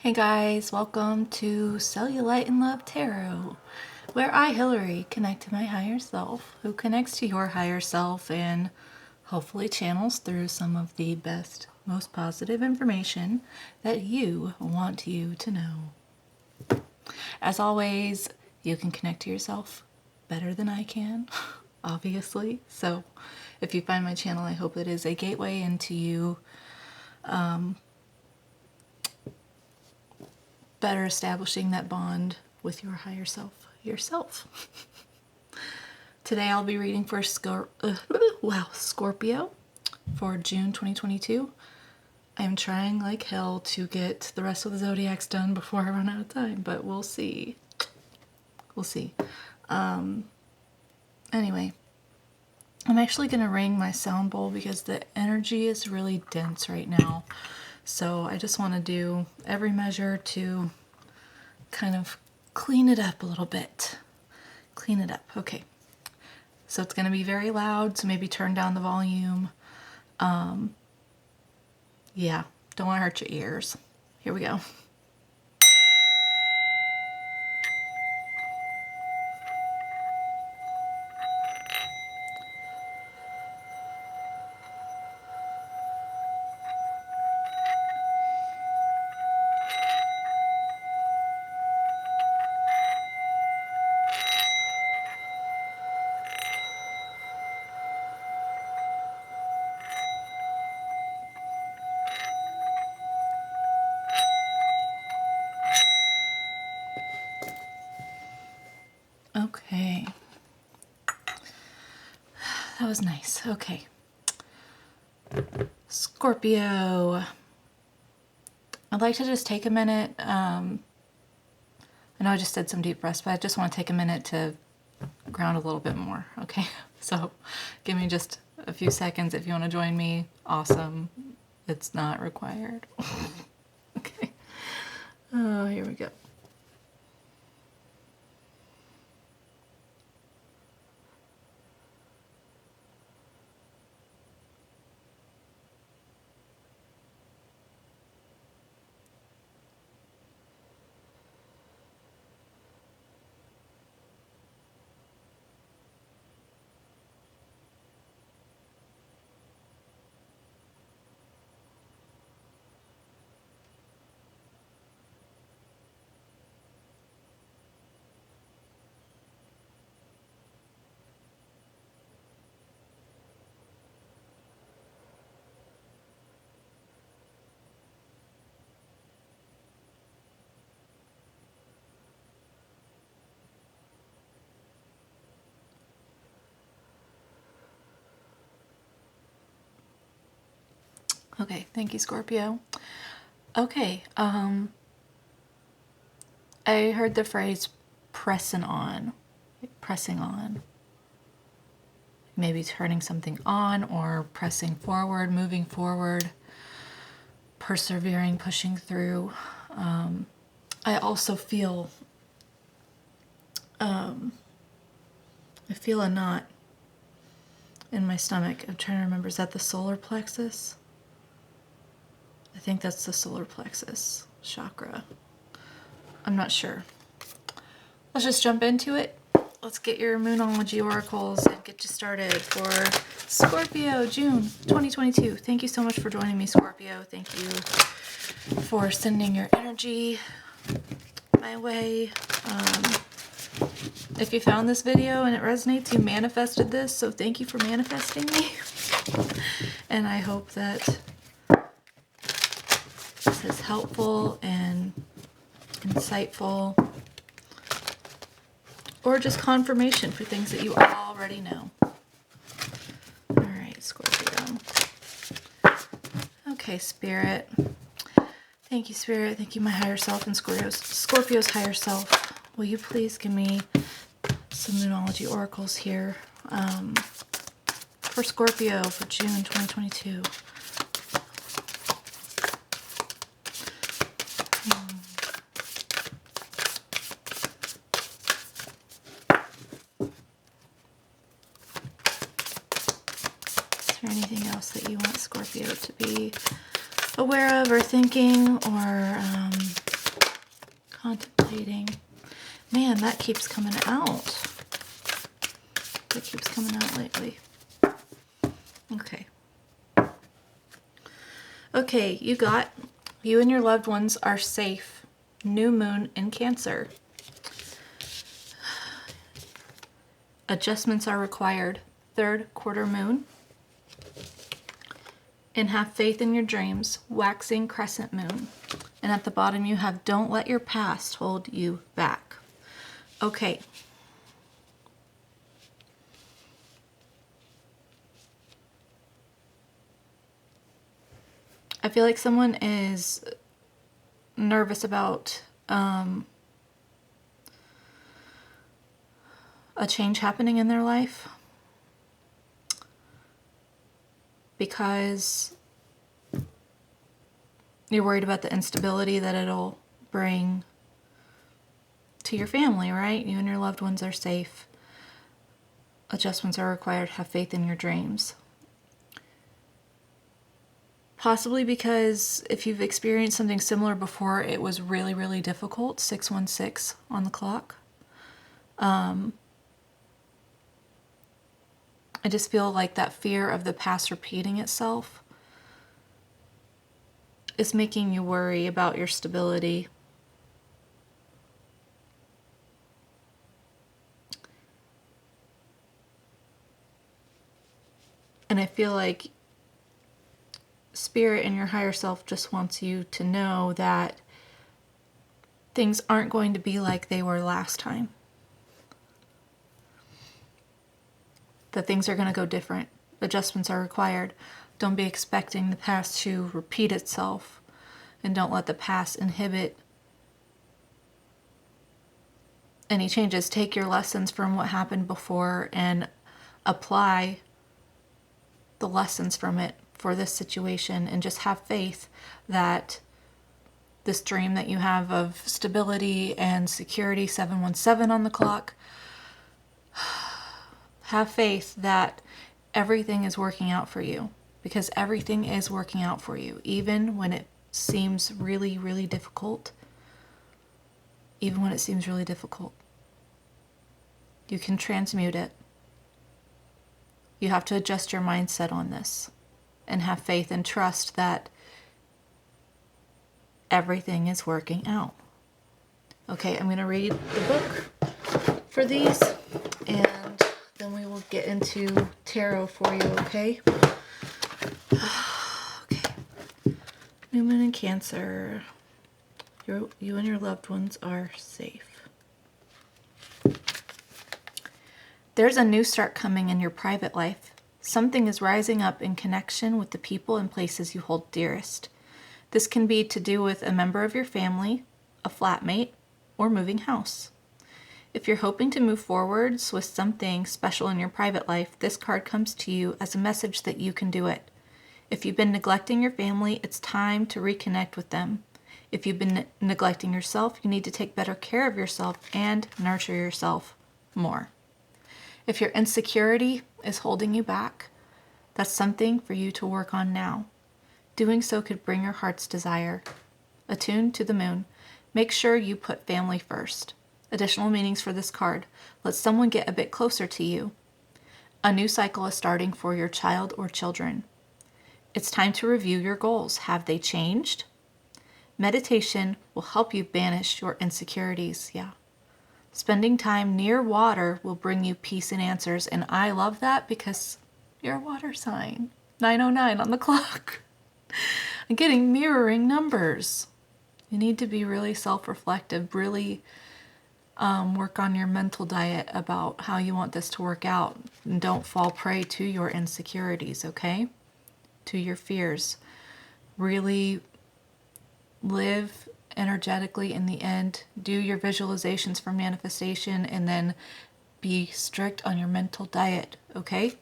Hey guys, welcome to Cellulite and Love Tarot, where I, Hillary, connect to my higher self, who connects to your higher self and hopefully channels through some of the best, most positive information that you want you to know. As always, you can connect to yourself better than I can, obviously. So if you find my channel, I hope it is a gateway into you better establishing that bond with your higher self yourself. Today I'll be reading for Scorpio for June 2022. I am trying like hell to get the rest of the zodiacs done before I run out of time, but we'll see. We'll see. Anyway, I'm actually going to ring my sound bowl because the energy is really dense right now. So I just want to do every measure to kind of clean it up a little bit. Clean it up. Okay. So it's going to be very loud, so maybe turn down the volume. Yeah, don't want to hurt your ears. Here we go. Okay. That was nice. Okay. Scorpio. I'd like to just take a minute. I know I just did some deep breaths, but I just want to take a minute to ground a little bit more. Okay. So give me just a few seconds. If you want to join me, awesome. It's not required. Okay. Oh, here we go. Okay, thank you, Scorpio. Okay, I heard the phrase pressing on, pressing on. Maybe turning something on or pressing forward, moving forward, persevering, pushing through. I also feel, I feel a knot in my stomach. I'm trying to remember, is that the solar plexus? I think that's the solar plexus chakra. I'm not sure. Let's just jump into it. Let's get your Moonology oracles and get you started for Scorpio, June 2022. Thank you so much for joining me, Scorpio. Thank you for sending your energy my way. If you found this video and it resonates, you manifested this, so thank you for manifesting me. And I hope that this is helpful and insightful, or just confirmation for things that you already know. All right, Scorpio. Okay, Spirit. Thank you, Spirit. Thank you, my higher self and Scorpio's higher self. Will you please give me some Moonology oracles here for Scorpio for June 2022? Is there anything else that you want Scorpio to be aware of or thinking or Contemplating. Man, that keeps coming out. That keeps coming out lately. Okay. Okay, you and your loved ones are safe. New moon in Cancer. Adjustments are required. Third quarter moon. And have faith in your dreams. Waxing crescent moon. And at the bottom you have don't let your past hold you back. Okay. I feel like someone is nervous about a change happening in their life because you're worried about the instability that it'll bring to your family, right? You and your loved ones are safe. Adjustments are required. Have faith in your dreams. Possibly because if you've experienced something similar before, it was really, really difficult. 616 on the clock. I just feel like that fear of the past repeating itself is making you worry about your stability. And I feel like Spirit and your higher self just wants you to know that things aren't going to be like they were last time. That things are going to go different. Adjustments are required. Don't be expecting the past to repeat itself, and don't let the past inhibit any changes. Take your lessons from what happened before and apply the lessons from it for this situation, and just have faith that this dream that you have of stability and security, 717 on the clock, have faith that everything is working out for you, because everything is working out for you, even when it seems really, really difficult. Even when it seems really difficult. You can transmute it. You have to adjust your mindset on this and have faith and trust that everything is working out. Okay, I'm going to read the book for these, and then we will get into tarot for you, okay? Okay. New moon in Cancer. You and your loved ones are safe. There's a new start coming in your private life. Something is rising up in connection with the people and places you hold dearest. This can be to do with a member of your family, a flatmate, or moving house. If you're hoping to move forwards with something special in your private life, this card comes to you as a message that you can do it. If you've been neglecting your family, it's time to reconnect with them. If you've been neglecting yourself, you need to take better care of yourself and nurture yourself more. If your insecurity is holding you back, that's something for you to work on now. Doing so could bring your heart's desire. Attuned to the moon. Make sure you put family first. Additional meanings for this card. Let someone get a bit closer to you. A new cycle is starting for your child or children. It's time to review your goals. Have they changed? Meditation will help you banish your insecurities. Yeah. Spending time near water will bring you peace and answers. And I love that because you're a water sign. 9:09 on the clock. I'm getting mirroring numbers. You need to be really self-reflective, really work on your mental diet about how you want this to work out. And don't fall prey to your insecurities, okay? To your fears. Really live energetically in the end. Do your visualizations for manifestation, and then be strict on your mental diet, okay?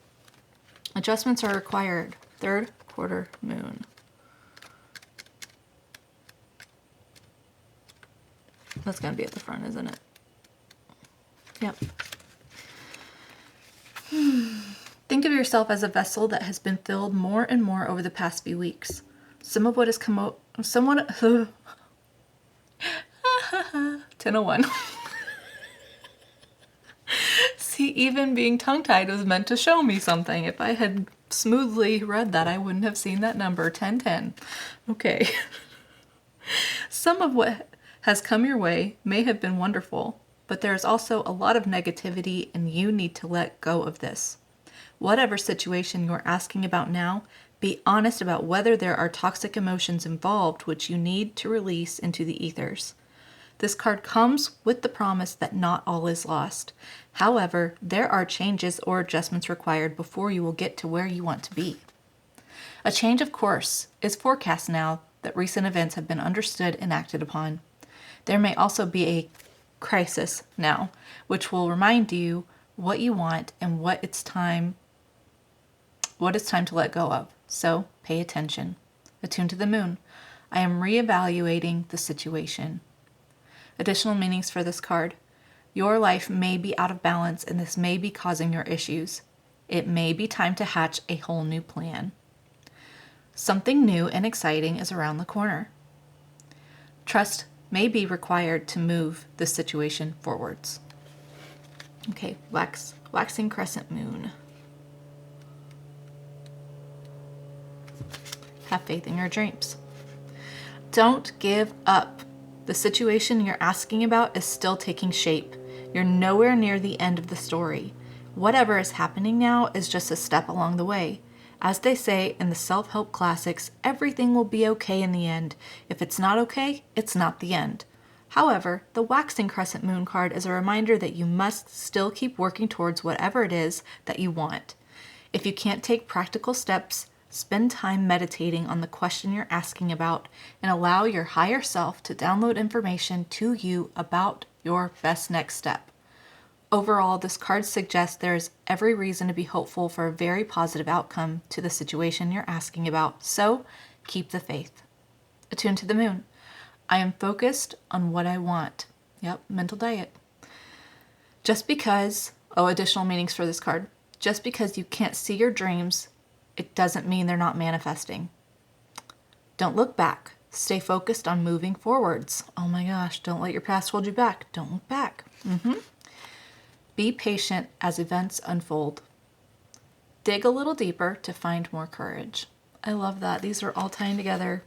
Adjustments are required. Third quarter moon. That's going to be at the front, isn't it? Yep. Think of yourself as a vessel that has been filled more and more over the past few weeks. Some of what has come out, and a 1. See, even being tongue-tied was meant to show me something. If I had smoothly read that, I wouldn't have seen that number, 1010. Okay. Some of what has come your way may have been wonderful, but there is also a lot of negativity, and you need to let go of this. Whatever situation you're asking about now, be honest about whether there are toxic emotions involved which you need to release into the ethers. This card comes with the promise that not all is lost. However, there are changes or adjustments required before you will get to where you want to be. A change of course is forecast now that recent events have been understood and acted upon. There may also be a crisis now, which will remind you what you want and what it's time to let go of. So pay attention. Attune to the moon. I am reevaluating the situation. Additional meanings for this card. Your life may be out of balance and this may be causing your issues. It may be time to hatch a whole new plan. Something new and exciting is around the corner. Trust may be required to move the situation forwards. Okay, waxing crescent moon. Have faith in your dreams. Don't give up. The situation you're asking about is still taking shape. You're nowhere near the end of the story. Whatever is happening now is just a step along the way. As they say in the self-help classics, everything will be okay in the end. If it's not okay, it's not the end. However, the waxing crescent moon card is a reminder that you must still keep working towards whatever it is that you want. If you can't take practical steps, spend time meditating on the question you're asking about and allow your higher self to download information to you about your best next step. Overall, this card suggests there is every reason to be hopeful for a very positive outcome to the situation you're asking about, so keep the faith. Attune to the moon. I am focused on what I want. Yep, mental diet. Additional meanings for this card. Just because you can't see your dreams, it doesn't mean they're not manifesting. Don't look back. Stay focused on moving forwards. Oh my gosh, don't let your past hold you back. Don't look back. Be patient as events unfold. Dig a little deeper to find more courage. I love that. These are all tying together.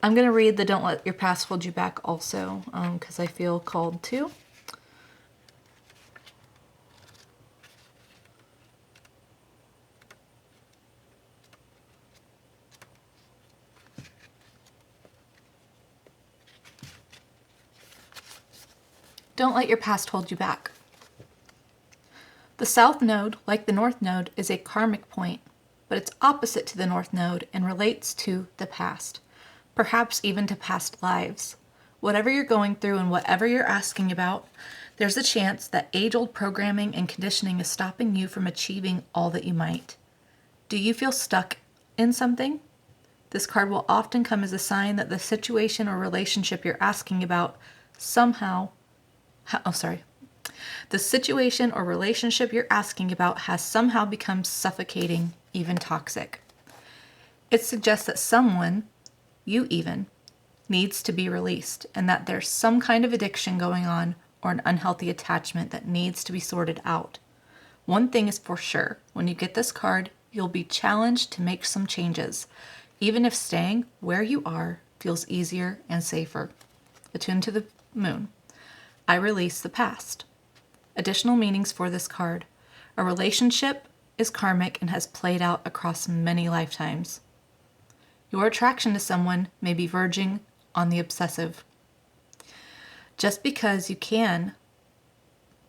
I'm going to read the Don't Let Your Past Hold You Back also, because I feel called to. Don't let your past hold you back. The South Node, like the North Node, is a karmic point, but it's opposite to the North Node and relates to the past, perhaps even to past lives. Whatever you're going through and whatever you're asking about, there's a chance that age-old programming and conditioning is stopping you from achieving all that you might. Do you feel stuck in something? This card will often come as a sign that the situation or relationship you're asking about The situation or relationship you're asking about has somehow become suffocating, even toxic. It suggests that someone, you even, needs to be released and that there's some kind of addiction going on or an unhealthy attachment that needs to be sorted out. One thing is for sure, when you get this card, you'll be challenged to make some changes, even if staying where you are feels easier and safer. Attune to the moon. I release the past. Additional meanings for this card. A relationship is karmic and has played out across many lifetimes. Your attraction to someone may be verging on the obsessive. Just because you can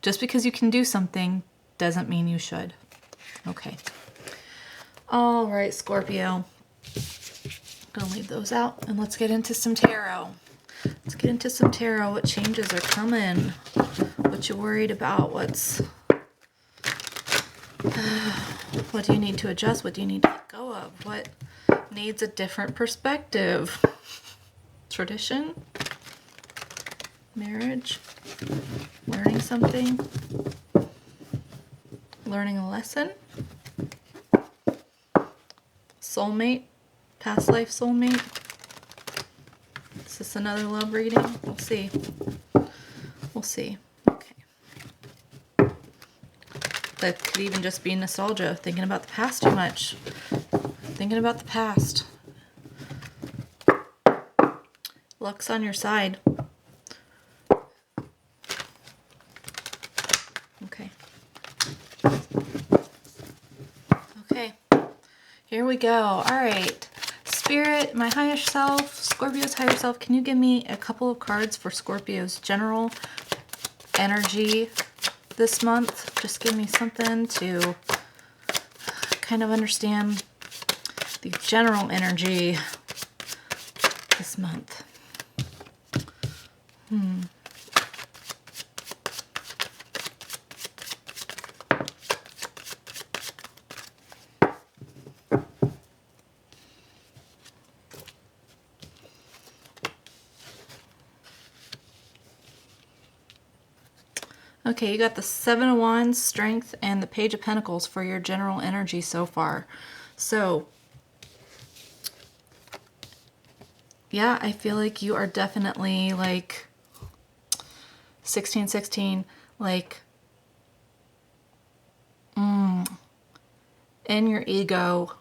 do something doesn't mean you should. Okay. All right, Scorpio. I'm gonna leave those out and let's get into some tarot. What changes are coming? What you worried about? What do you need to adjust? What do you need to let go of? What needs a different perspective? Tradition? Marriage? Learning something? Learning a lesson? Soulmate? Past life soulmate? Is this another love reading? We'll see. We'll see. Okay. That could even just be nostalgia, thinking about the past too much. Thinking about the past. Luck's on your side. Okay. Okay. Here we go. All right. Spirit, my higher self, Scorpio's higher self, can you give me a couple of cards for Scorpio's general energy this month? Just give me something to kind of understand the general energy this month. Okay, you got the Seven of Wands, Strength, and the Page of Pentacles for your general energy so far. So, yeah, I feel like you are definitely like 1616, like in your ego,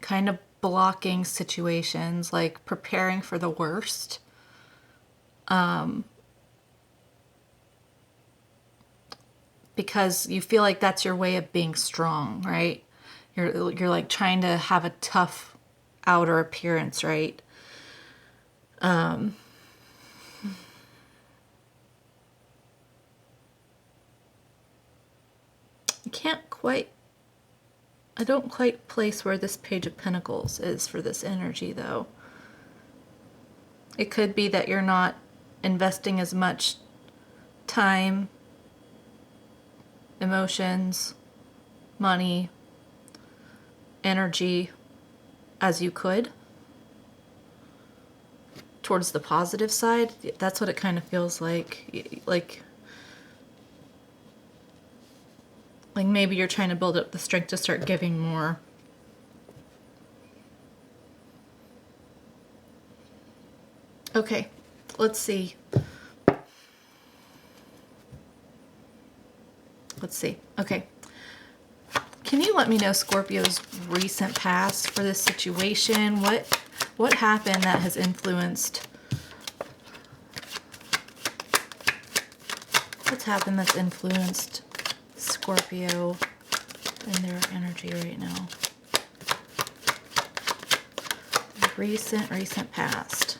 kind of blocking situations, like preparing for the worst. Because you feel like that's your way of being strong, right? You're like trying to have a tough outer appearance, right? I don't quite place where this Page of Pentacles is for this energy, though. It could be that you're not investing as much time, emotions, money, energy as you could towards the positive side. That's what it kind of feels like. Like maybe you're trying to build up the strength to start giving more. Okay, let's see. Let's see. Okay. Can you let me know Scorpio's recent past for this situation? What happened that has influenced? What's happened that's influenced Scorpio and their energy right now? Recent past.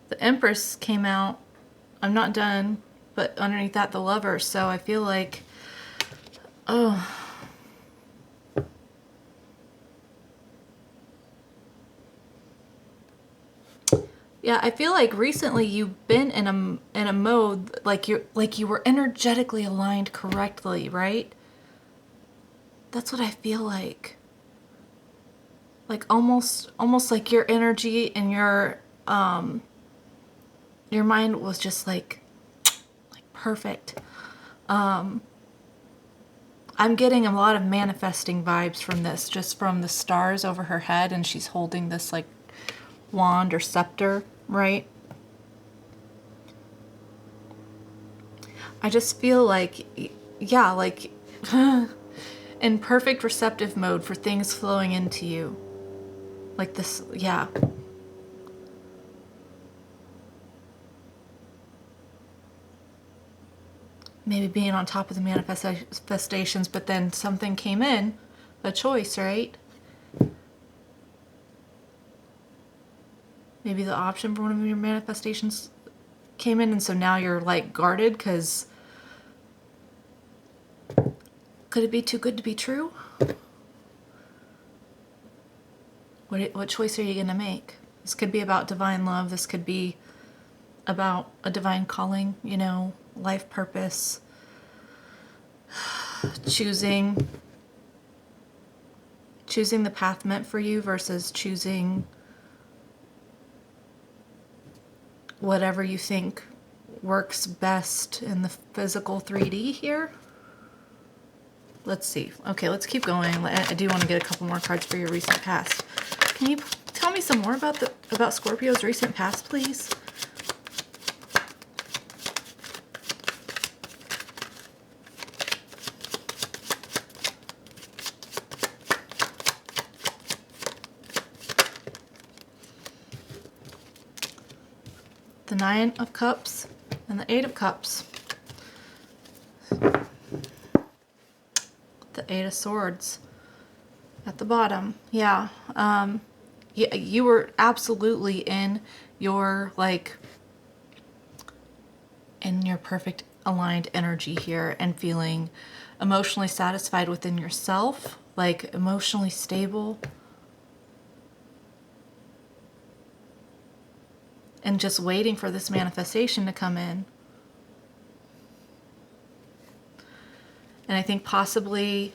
The Empress came out. I'm not done, but underneath that, the Lovers. So I feel like, oh. Yeah, I feel like recently you've been in a mode like you were energetically aligned correctly, right? That's what I feel like. Like almost like your energy and your mind was just like perfect. I'm getting a lot of manifesting vibes from this, just from the stars over her head, and she's holding this like wand or scepter, right? I just feel like, yeah, like in perfect receptive mode for things flowing into you. Like this, yeah. Maybe being on top of the manifestations, but then something came in, a choice, right? Maybe the option for one of your manifestations came in, and so now you're like guarded because could it be too good to be true? What choice are you going to make? This could be about divine love. This could be about a divine calling, you know, life purpose. Choosing the path meant for you versus choosing whatever you think works best in the physical 3D here. Let's see. Okay, let's keep going. I do want to get a couple more cards for your recent past. Can you tell me some more about Scorpio's recent past, please? The Nine of Cups and the Eight of Cups. The Eight of Swords at the bottom. Yeah. Yeah, you were absolutely in your, like, in your perfect aligned energy here and feeling emotionally satisfied within yourself, like emotionally stable. And just waiting for this manifestation to come in. And I think possibly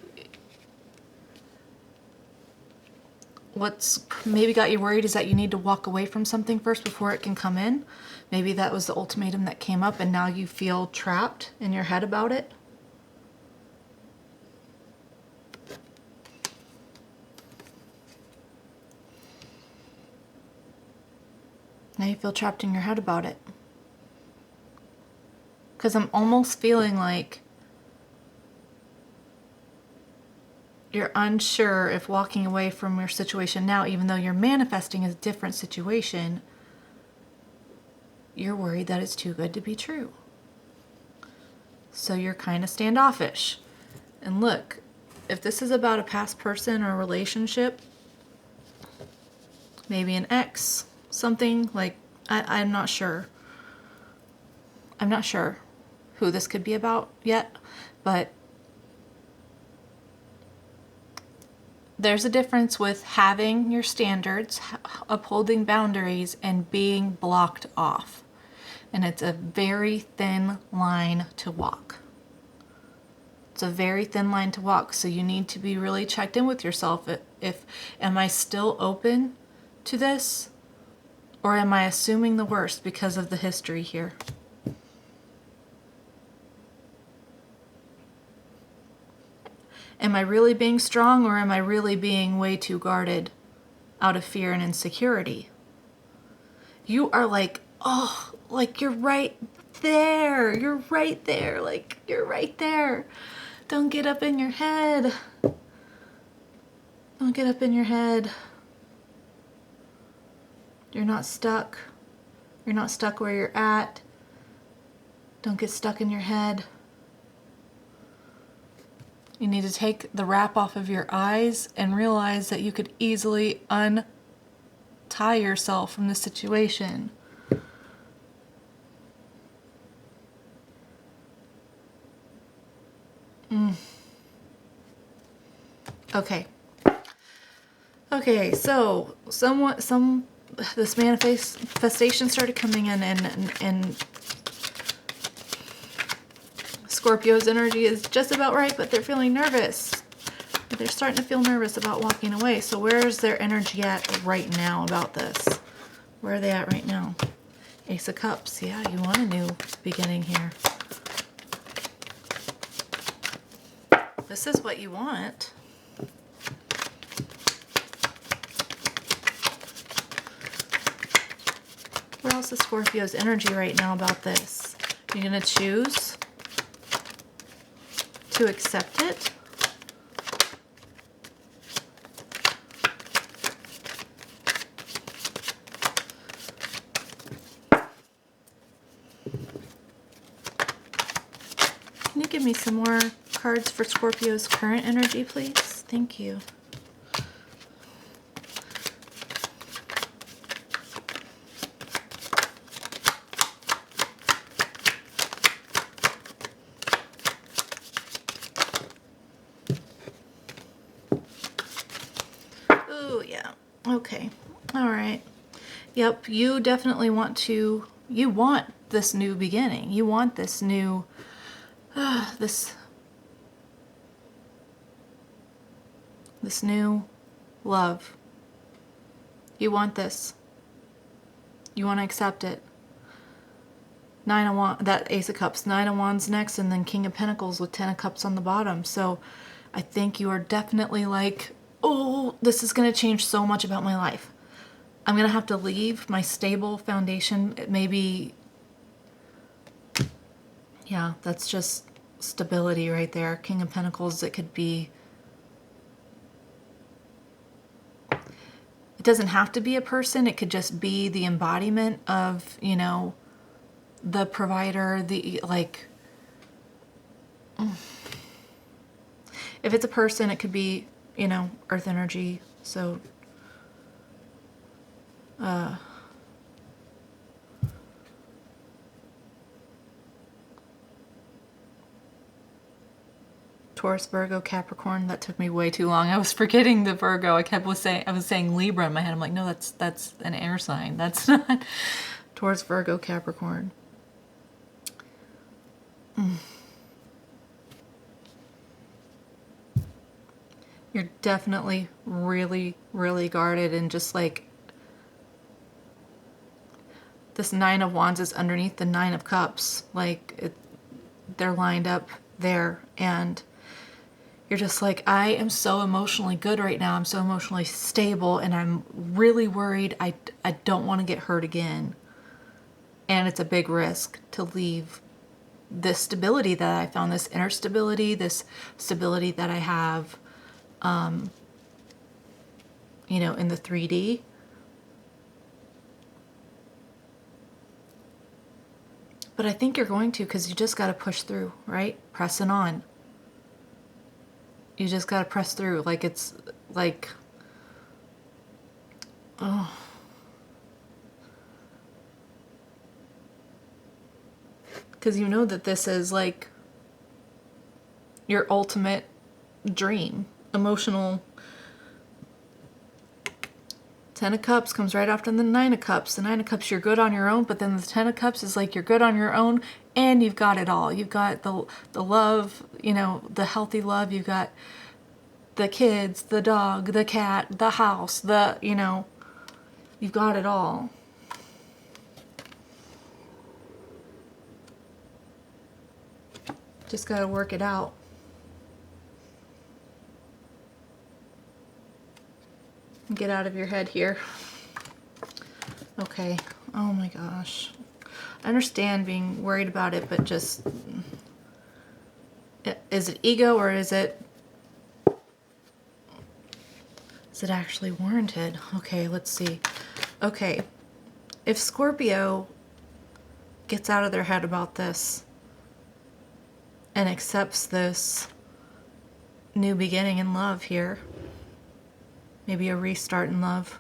what's maybe got you worried is that you need to walk away from something first before it can come in. Maybe that was the ultimatum that came up and now you feel trapped in your head about it. Now you feel trapped in your head about it. Because I'm almost feeling like you're unsure if walking away from your situation now, even though you're manifesting a different situation, you're worried that it's too good to be true. So you're kind of standoffish. And look, if this is about a past person or a relationship, maybe an ex, something like, I'm not sure. I'm not sure who this could be about yet, but there's a difference with having your standards, upholding boundaries, and being blocked off. And it's a very thin line to walk. It's a very thin line to walk, so you need to be really checked in with yourself. If am I still open to this? Or am I assuming the worst because of the history here? Am I really being strong, or am I really being way too guarded out of fear and insecurity? You are like, oh, like you're right there. You're right there. Like you're right there. Don't get up in your head. Don't get up in your head. You're not stuck. You're not stuck where you're at. Don't get stuck in your head. You need to take the wrap off of your eyes and realize that you could easily untie yourself from the situation. Okay. Okay, so this manifestation started coming in, and Scorpio's energy is just about right, but they're feeling nervous. They're starting to feel nervous about walking away. So where's their energy at right now about this? Where are they at right now? Ace of Cups. Yeah, you want a new beginning here. This is what you want. Where else is Scorpio's energy right now about this? You're going to choose to accept it. Can you give me some more cards for Scorpio's current energy, please? Thank you. Oh, yeah. Okay. All right. Yep, you definitely want this new beginning. You want this new, this new love. You want this. You want to accept it. Nine of Wands, that Ace of Cups, Nine of Wands next, and then King of Pentacles with Ten of Cups on the bottom. So I think you are definitely like, oh, this is going to change so much about my life. I'm going to have to leave my stable foundation. Maybe, yeah, that's just stability right there. King of Pentacles, it could be, it doesn't have to be a person. It could just be the embodiment of, you know, the provider, the, like, if it's a person, it could be, you know, earth energy. So, Taurus, Virgo, Capricorn. That took me way too long. I was forgetting the Virgo. I was saying Libra in my head. I'm like, no, that's an air sign. That's not Taurus, Virgo, Capricorn. You're definitely really, really guarded, and just like this Nine of Wands is underneath the Nine of Cups. Like they're lined up there, and you're just like, I am so emotionally good right now. I'm so emotionally stable, and I'm really worried. I don't want to get hurt again. And it's a big risk to leave this stability that I found, this inner stability, this stability that I have, you know, in the 3D. But I think you're going to, because you just got to push through, right? Pressing on. You just got to press through. Like, it's like, oh. Because you know that this is like your ultimate dream, emotional. Ten of Cups comes right after the Nine of Cups. The Nine of Cups, you're good on your own, but then the Ten of Cups is like you're good on your own and you've got it all. You've got the love, you know, the healthy love. You've got the kids, the dog, the cat, the house, the, you know, you've got it all. Just got to work it out. Get out of your head here. Okay. Oh my gosh. I understand being worried about it, but just, is it ego, or is it actually warranted? Okay, let's see. Okay. If Scorpio gets out of their head about this and accepts this new beginning in love here, maybe a restart in love,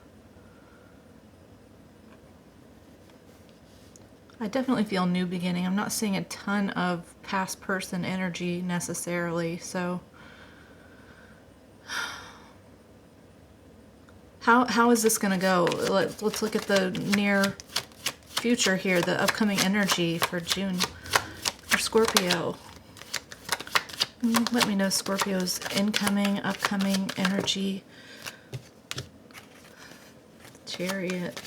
I definitely feel new beginning. I'm not seeing a ton of past person energy necessarily, so how is this gonna go? Let's look at the near future here, the upcoming energy for June for Scorpio. Let me know Scorpio's incoming, upcoming energy. Chariot.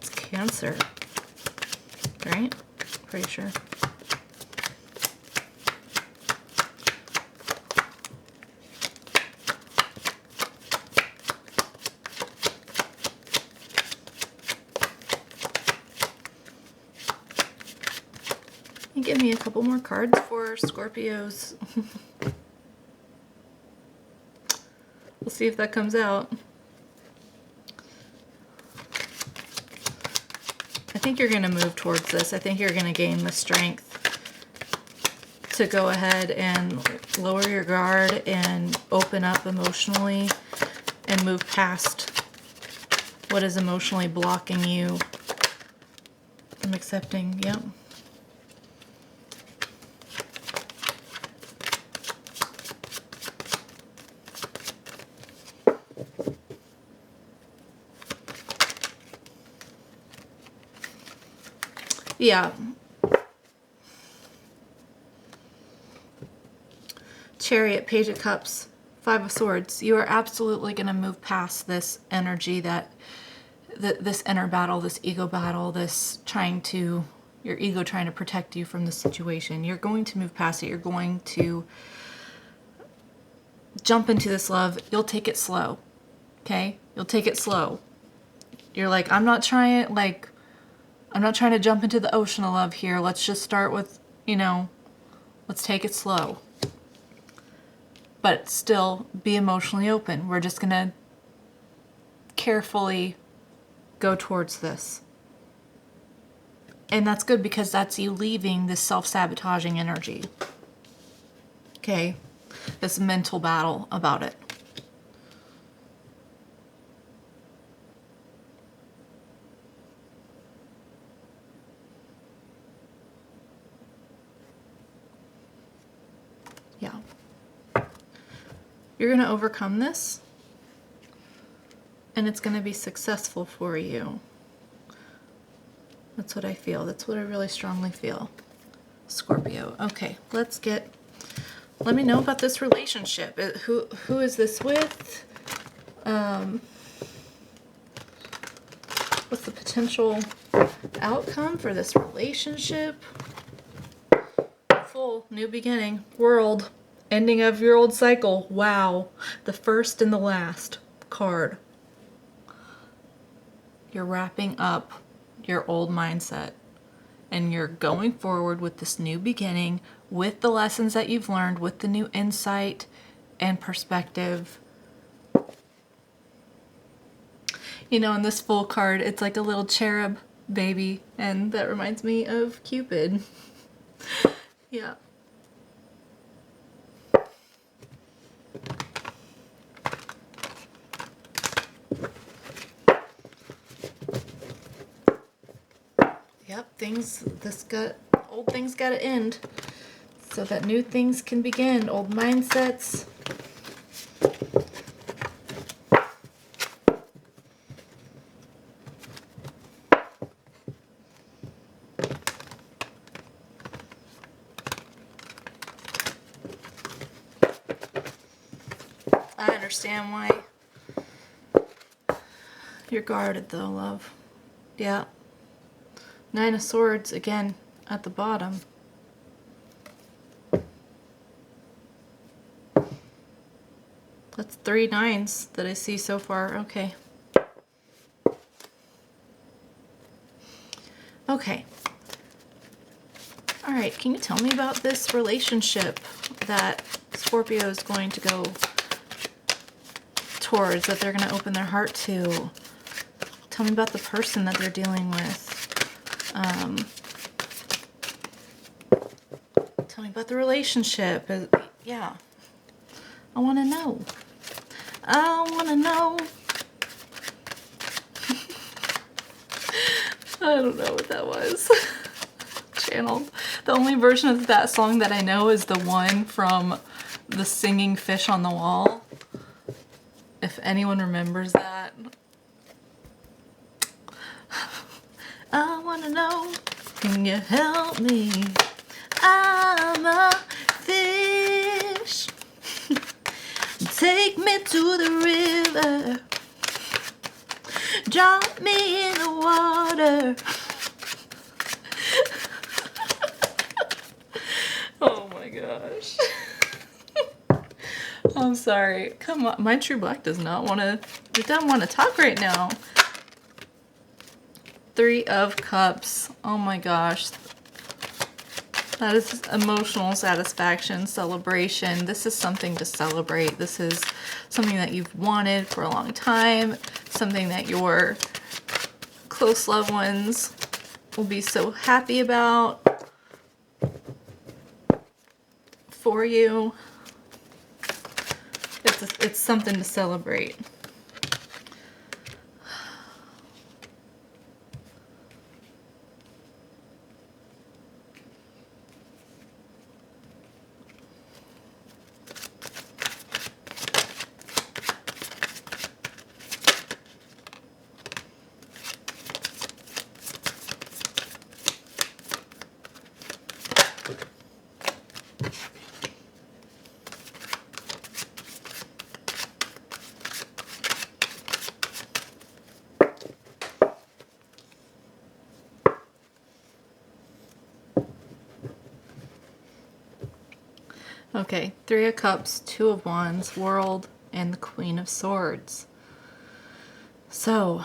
It's Cancer, right? Pretty sure. Give me a couple more cards for Scorpios. We'll see if that comes out. I think you're going to move towards this. I think you're going to gain the strength to go ahead and lower your guard and open up emotionally and move past what is emotionally blocking you. I'm accepting, yep. Yeah. Chariot, Page of Cups, Five of Swords. You are absolutely going to move past this energy that this inner battle, this ego battle, this your ego trying to protect you from the situation. You're going to move past it. You're going to jump into this love. You'll take it slow. Okay? You'll take it slow. You're like, I'm not trying to jump into the ocean of love here. Let's just start with, let's take it slow. But still be emotionally open. We're just going to carefully go towards this. And that's good because that's you leaving this self-sabotaging energy. Okay? This mental battle about it. Yeah. You're going to overcome this. And it's going to be successful for you. That's what I feel. That's what I really strongly feel. Scorpio. Okay, let me know about this relationship. Who is this with? What's the potential outcome for this relationship? Full, new beginning, world, ending of your old cycle. Wow, the first and the last card. You're wrapping up your old mindset and you're going forward with this new beginning, with the lessons that you've learned, with the new insight and perspective. In this full card, it's like a little cherub baby, and that reminds me of Cupid. Yeah. Yep, old things gotta end so that new things can begin. Old mindsets. I understand why you're guarded though, love. Yeah. 9 of Swords, again, at the bottom. That's 3 9s that I see so far. Okay. Okay. All right, can you tell me about this relationship that Scorpio is going to go towards, that they're going to open their heart to? Tell me about the person that they're dealing with. Tell me about the relationship. Yeah. I want to know. I want to know. I don't know what that was. Channeled. The only version of that song that I know is the one from the singing fish on the wall. If anyone remembers that. I want to know, can you help me? I'm a fish. Take me to the river. Drop me in the water. Oh my gosh. I'm sorry. Come on. My true black doesn't want to talk right now. 3 of Cups. Oh my gosh. That is emotional satisfaction, celebration. This is something to celebrate. This is something that you've wanted for a long time. Something that your close loved ones will be so happy about for you. It's something to celebrate. Okay, Three of Cups, Two of Wands, World, and the Queen of Swords. So,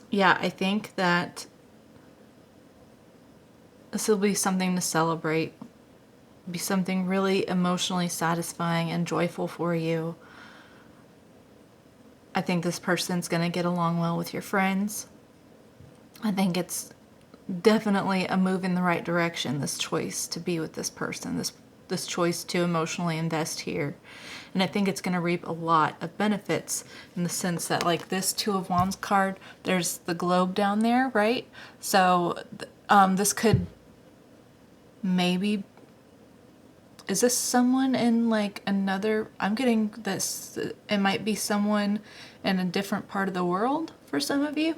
yeah, I think that this will be something to celebrate. Be something really emotionally satisfying and joyful for you. I think this person's going to get along well with your friends. I think it's definitely a move in the right direction, this choice to be with this person, this choice to emotionally invest here. And I think it's going to reap a lot of benefits in the sense that, like, this Two of Wands card, there's the globe down there, right? So this could maybe, is this someone in like another, I'm getting this, it might be someone in a different part of the world for some of you.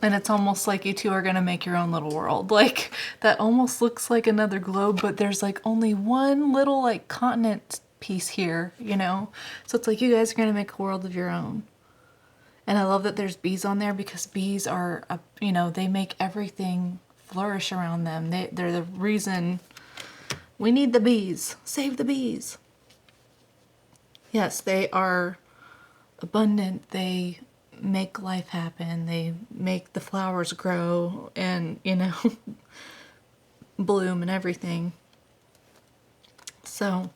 And it's almost like you two are going to make your own little world. Like, that almost looks like another globe, but there's like only one little like continent piece here, you know? So it's like you guys are going to make a world of your own. And I love that there's bees on there, because bees are, you know, they make everything flourish around them. They're the reason we need the bees. Save the bees. Yes, they are abundant. They make life happen. They make the flowers grow and, you know, bloom and everything. So,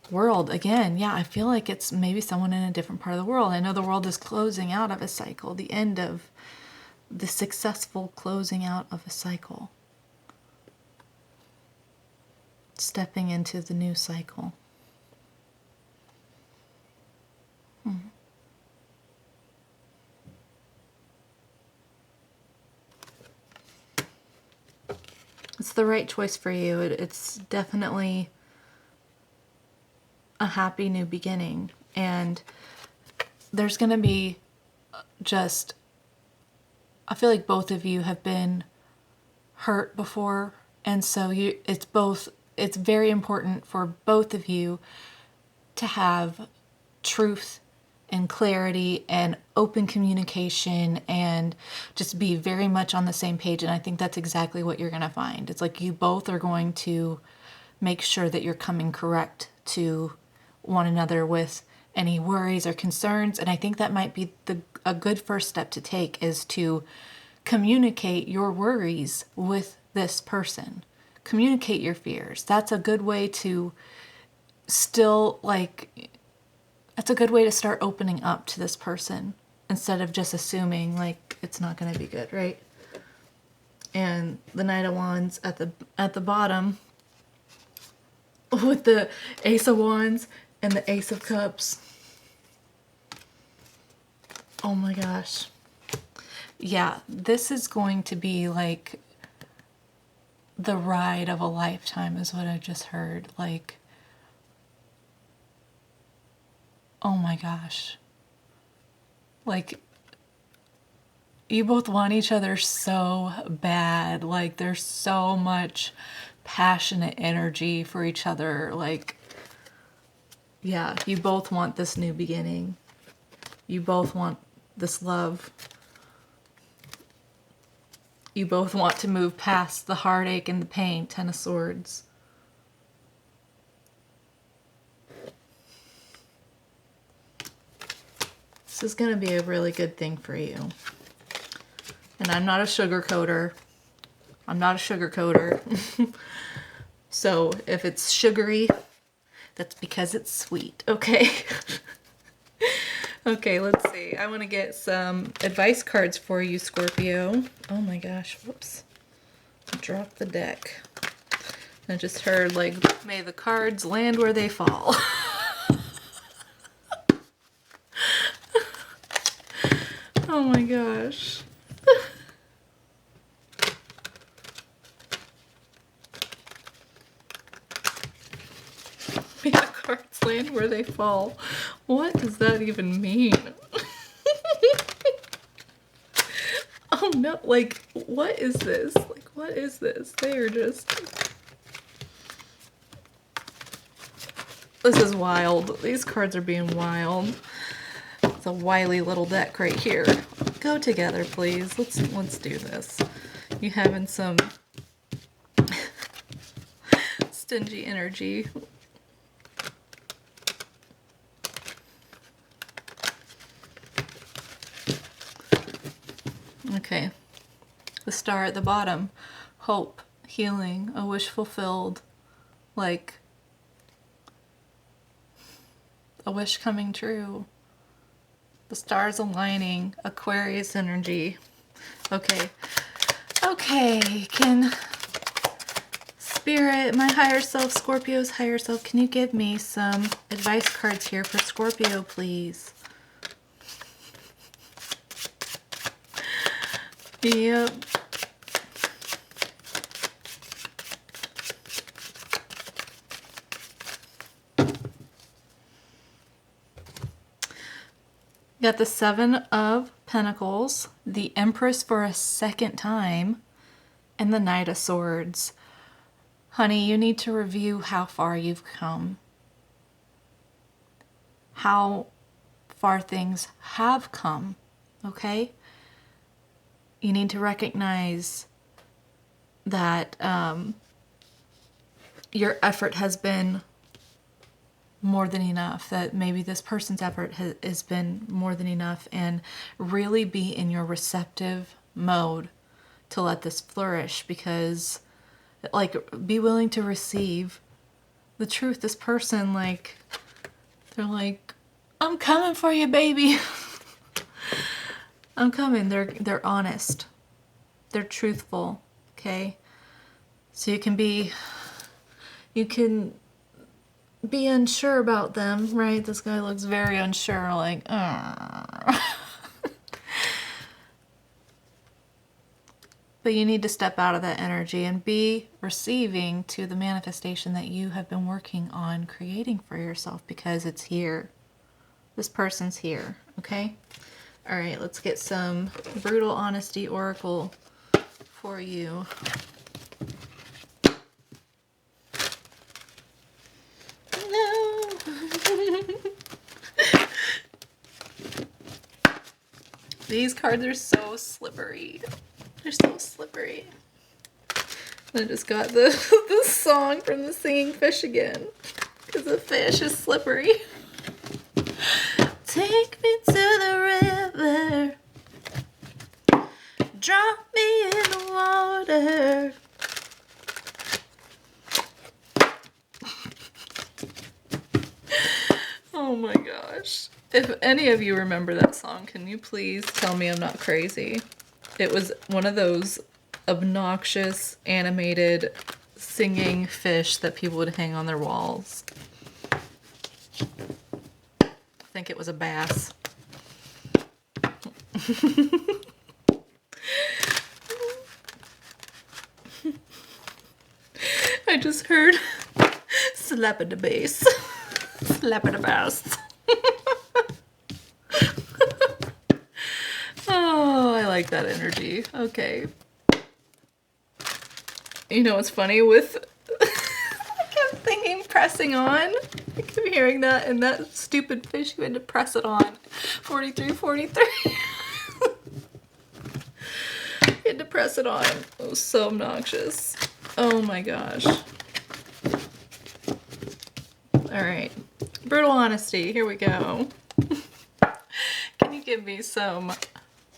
world, again, yeah, I feel like it's maybe someone in a different part of the world. I know the world is closing out of a cycle, the end of the successful closing out of a cycle. Stepping into the new cycle. It's the right choice for you. It's definitely a happy new beginning. And there's going to be just, I feel like both of you have been hurt before. And so it's very important for both of you to have truth and clarity and open communication and just be very much on the same page. And I think that's exactly what you're going to find. It's like you both are going to make sure that you're coming correct to one another with any worries or concerns. And I think that might be a good first step to take, is to communicate your worries with this person. Communicate your fears. That's a good way to still, like, that's a good way to start opening up to this person instead of just assuming like it's not going to be good, right? And the Knight of Wands at the bottom with the Ace of Wands and the Ace of Cups. Oh my gosh. Yeah, this is going to be like the ride of a lifetime is what I just heard. Like, oh my gosh. Like, you both want each other so bad. Like, there's so much passionate energy for each other. Like, yeah, you both want this new beginning. You both want this love. You both want to move past the heartache and the pain. Ten of Swords. This is going to be a really good thing for you. And I'm not a sugarcoater. I'm not a sugarcoater. So if it's sugary, that's because it's sweet, okay? Okay, let's see. I want to get some advice cards for you, Scorpio. Oh my gosh, whoops. I dropped the deck. I just heard, like, may the cards land where they fall. Oh my gosh. May the cards land where they fall. What does that even mean? Oh no, like, what is this? Like, what is this? They are just... This is wild. These cards are being wild. It's a wily little deck right here. Go together, please. Let's do this. You having some stingy energy. Okay. The star at the bottom. Hope, healing, a wish fulfilled. Like a wish coming true. The stars aligning. Aquarius energy. Okay. Okay. Can Spirit, my higher self, Scorpio's higher self, can you give me some advice cards here for Scorpio, please? Yep. Got the Seven of Pentacles, the Empress for a second time, and the Knight of Swords. Honey, you need to review how far you've come. How far things have come, okay? You need to recognize that your effort has been more than enough, that maybe this person's effort has been more than enough, and really be in your receptive mode to let this flourish, because like, be willing to receive the truth. This person, like, they're like, I'm coming for you, baby. I'm coming. They're honest. They're truthful. Okay? So you can be unsure about them, right? This guy looks very unsure, like, But you need to step out of that energy and be receiving to the manifestation that you have been working on creating for yourself, because it's here. This person's here, okay? All right, let's get some Brutal Honesty Oracle for you. No. These cards are so slippery. They're so slippery. I just got the song from the Singing Fish again, because the fish is slippery. Take me to the river, drop me in the water. Oh my gosh. If any of you remember that song, can you please tell me I'm not crazy? It was one of those obnoxious animated singing fish that people would hang on their walls. I think it was a bass. I just heard slap at the bass. Slap at the bass. Oh, I like that energy. Okay. You know what's funny with... I kept thinking pressing on. I kept hearing that, and that stupid fish, you had to press it on. 43, 43. You had to press it on. It was so obnoxious. Oh my gosh. Alright. Brutal Honesty. Here we go. Can you give me some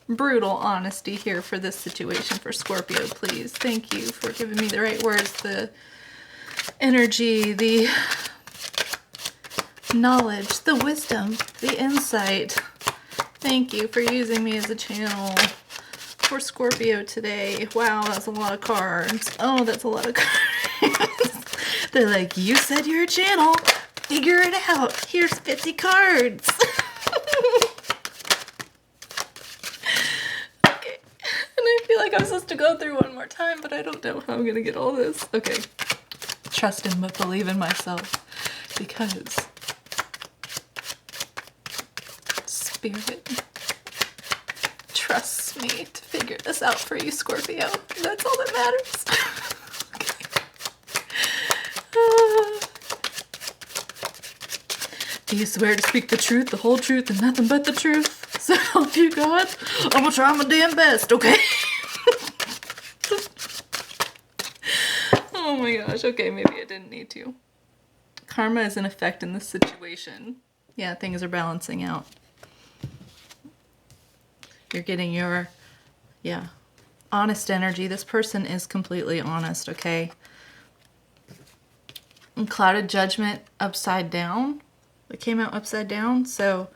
brutal honesty here for this situation for Scorpio, please? Thank you for giving me the right words, the energy, the knowledge, the wisdom, the insight. Thank you for using me as a channel for Scorpio today. Wow, that's a lot of cards. Oh, that's a lot of cards. They're like, you said you're a channel. Figure it out. Here's 50 cards. Okay. And I feel like I'm supposed to go through one more time, but I don't know how I'm going to get all this. Okay. Trust and believe in myself, because Spirit trusts me to figure this out for you, Scorpio. That's all that matters. Okay. Do you swear to speak the truth, the whole truth, and nothing but the truth? So help you God, I'm gonna try my damn best, okay? Oh my gosh, okay, maybe I didn't need to. Karma is in effect in this situation. Yeah, things are balancing out. You're getting your, yeah, honest energy. This person is completely honest, okay? And clouded judgment upside down. It came out upside down. So,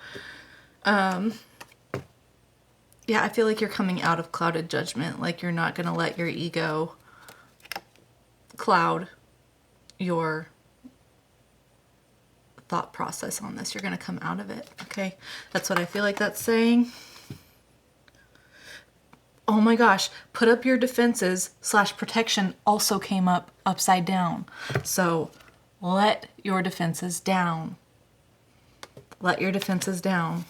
yeah, I feel like you're coming out of clouded judgment. Like you're not going to let your ego cloud your thought process on this. You're going to come out of it, okay? That's what I feel like that's saying. Oh my gosh, put up your defenses / protection also came up upside down. So let your defenses down. Let your defenses down.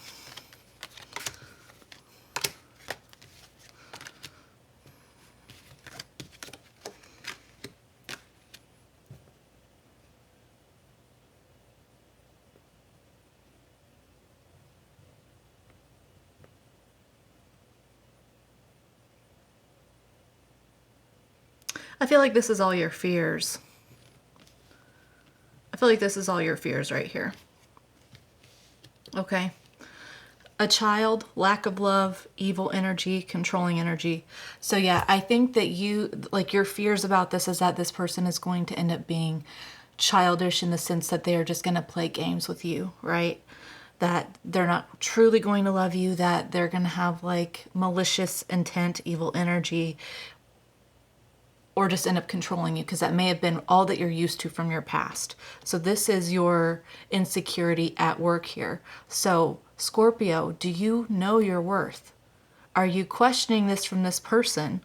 I feel like this is all your fears. I feel like this is all your fears right here. Okay. A child, lack of love, evil energy, controlling energy. So yeah, I think that you, like your fears about this is that this person is going to end up being childish in the sense that they are just going to play games with you, right? That they're not truly going to love you, that they're going to have like malicious intent, evil energy, or just end up controlling you, because that may have been all that you're used to from your past. So this is your insecurity at work here. So Scorpio, do you know your worth? Are you questioning this from this person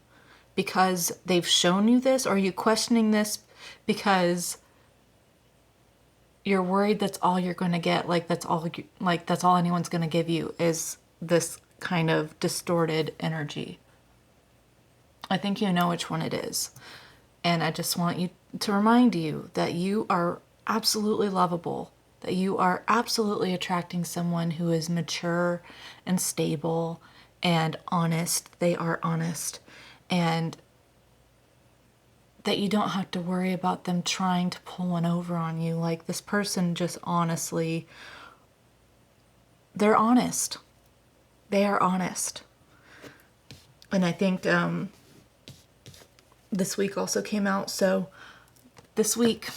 because they've shown you this? Or are you questioning this because you're worried that's all you're going to get? Like that's all anyone's going to give you is this kind of distorted energy. I think you know which one it is. And I just want you to remind you that you are absolutely lovable, that you are absolutely attracting someone who is mature and stable and honest. They are honest. And that you don't have to worry about them trying to pull one over on you. Like this person just honestly, they're honest. They are honest. And I think, this week also came out. So this week,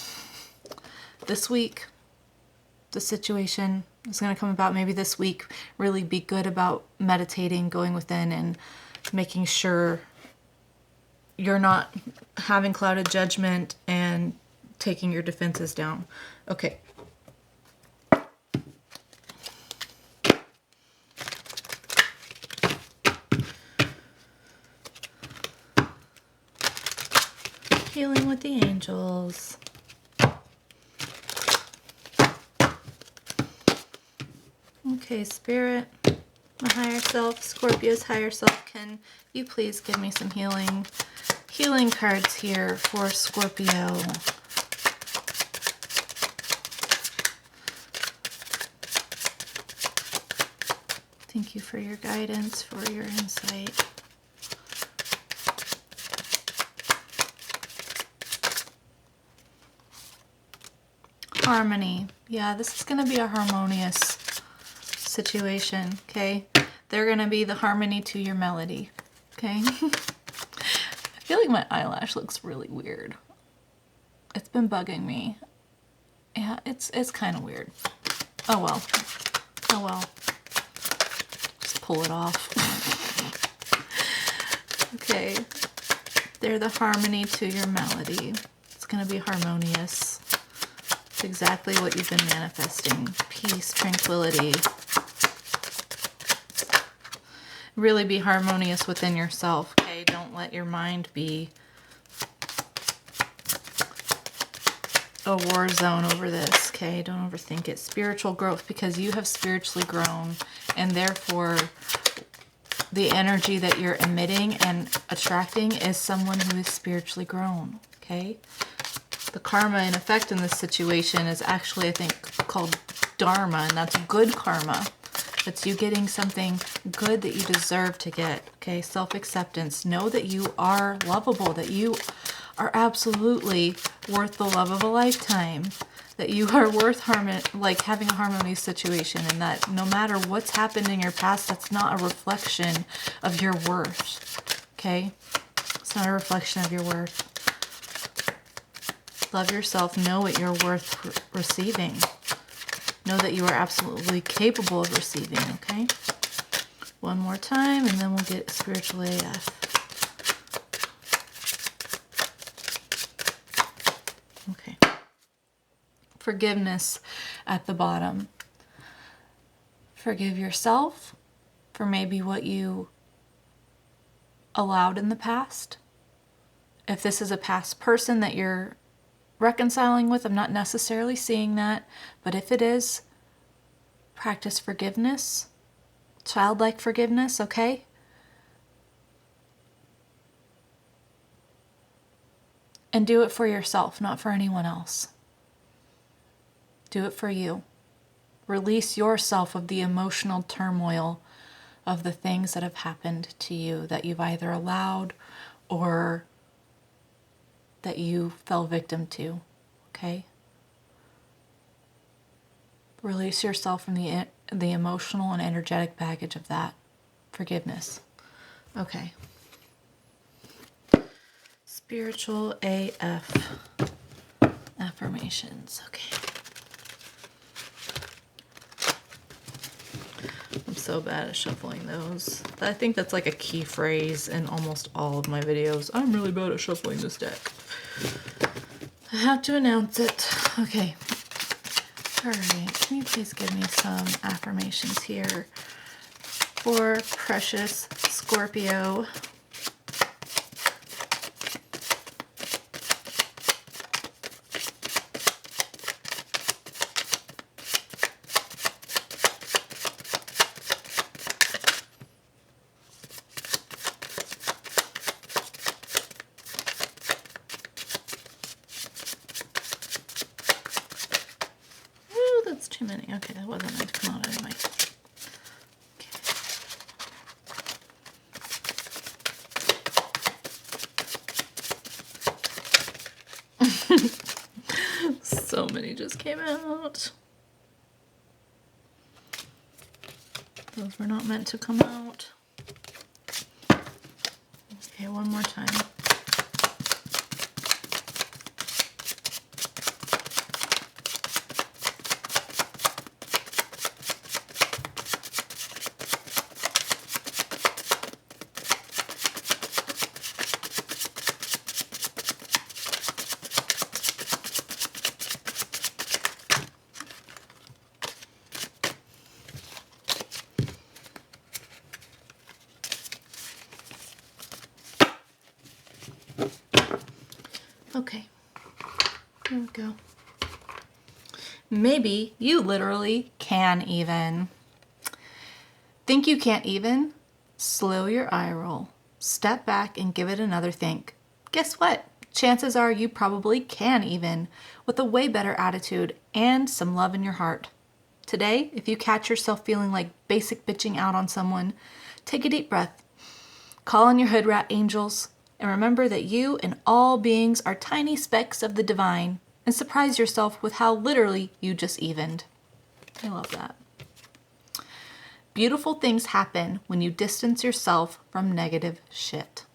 the situation is going to come about. Maybe this week, really be good about meditating, going within and making sure you're not having clouded judgment and taking your defenses down. Okay. Healing with the angels. Okay, Spirit, my higher self, Scorpio's higher self, can you please give me some healing cards here for Scorpio? Thank you for your guidance, for your insight. Harmony. Yeah, this is going to be a harmonious situation, okay? They're going to be the harmony to your melody, okay? I feel like my eyelash looks really weird. It's been bugging me. Yeah, it's kind of weird. Oh well. Oh well. Just pull it off. Okay. They're the harmony to your melody. It's going to be harmonious. It's exactly what you've been manifesting. Peace, tranquility. Really be harmonious within yourself, okay? Don't let your mind be a war zone over this, okay? Don't overthink it. Spiritual growth, because you have spiritually grown, and therefore the energy that you're emitting and attracting is someone who is spiritually grown, okay? The karma in effect in this situation is actually, I think, called dharma, and that's good karma. It's you getting something good that you deserve to get. Okay, self-acceptance. Know that you are lovable, that you are absolutely worth the love of a lifetime, that you are worth having a harmonious situation, and that no matter what's happened in your past, that's not a reflection of your worth. Okay? It's not a reflection of your worth. Love yourself. Know what you're worth receiving. Know that you are absolutely capable of receiving, okay? One more time, and then we'll get spiritual AF. Okay. Forgiveness at the bottom. Forgive yourself for maybe what you allowed in the past. If this is a past person that you're reconciling with, I'm not necessarily seeing that, but if it is, practice forgiveness, childlike forgiveness, okay? And do it for yourself, not for anyone else. Do it for you. Release yourself of the emotional turmoil of the things that have happened to you that you've either allowed or that you fell victim to, okay? Release yourself from the emotional and energetic baggage of that. Forgiveness. Okay. Spiritual AF. Affirmations. Okay. I'm so bad at shuffling those. I think that's like a key phrase in almost all of my videos. I'm really bad at shuffling this deck. I have to announce it. Okay. Alright, can you please give me some affirmations here for precious Scorpio? That's too many. Okay, that wasn't meant to come out anyway. Okay. So many just came out. Those were not meant to come out. Okay, one more time. Okay, here we go. Maybe you literally can even. Think you can't even? Slow your eye roll. Step back and give it another think. Guess what? Chances are you probably can even, with a way better attitude and some love in your heart. Today, if you catch yourself feeling like basic bitching out on someone, take a deep breath. Call on your hood rat angels. And remember that you and all beings are tiny specks of the divine, and surprise yourself with how literally you just evened. I love that. Beautiful things happen when you distance yourself from negative shit.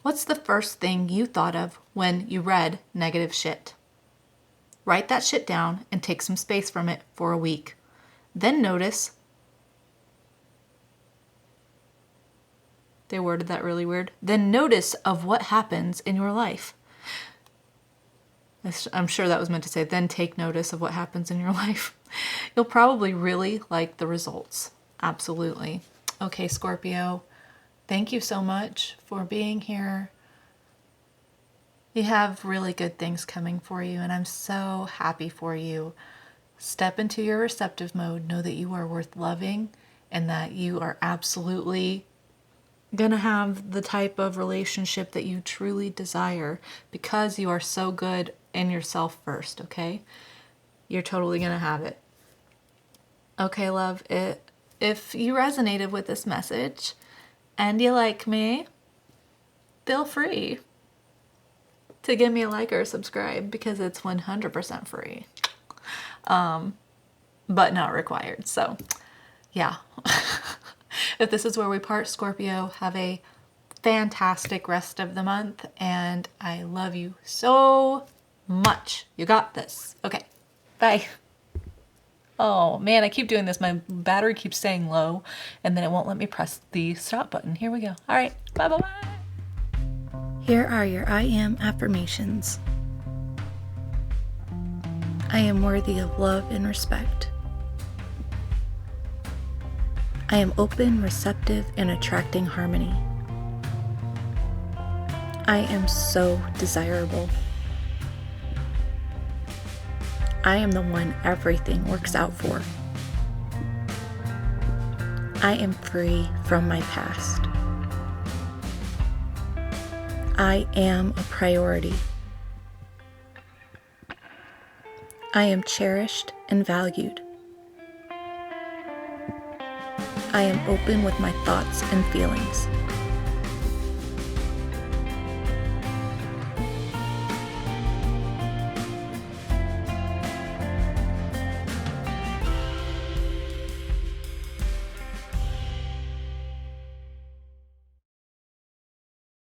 What's the first thing you thought of when you read negative shit? Write that shit down and take some space from it for a week. Then notice. They worded that really weird. Then notice of what happens in your life. I'm sure that was meant to say, then take notice of what happens in your life. You'll probably really like the results. Absolutely. Okay, Scorpio, thank you so much for being here. You have really good things coming for you, and I'm so happy for you. Step into your receptive mode. Know that you are worth loving and that you are absolutely gonna have the type of relationship that you truly desire because you are so good in yourself first, okay? You're totally gonna have it. Okay, love, if you resonated with this message and you like me, feel free to give me a like or a subscribe because it's 100% free. But not required. So, yeah. If this is where we part, Scorpio, have a fantastic rest of the month, and I love you so much. You got this. Okay, bye. Oh man, I keep doing this. My battery keeps staying low, and then it won't let me press the stop button. Here we go. All right, bye bye bye. Here are your I am affirmations. I am worthy of love and respect. I am open, receptive, and attracting harmony. I am so desirable. I am the one everything works out for. I am free from my past. I am a priority. I am cherished and valued. I am open with my thoughts and feelings.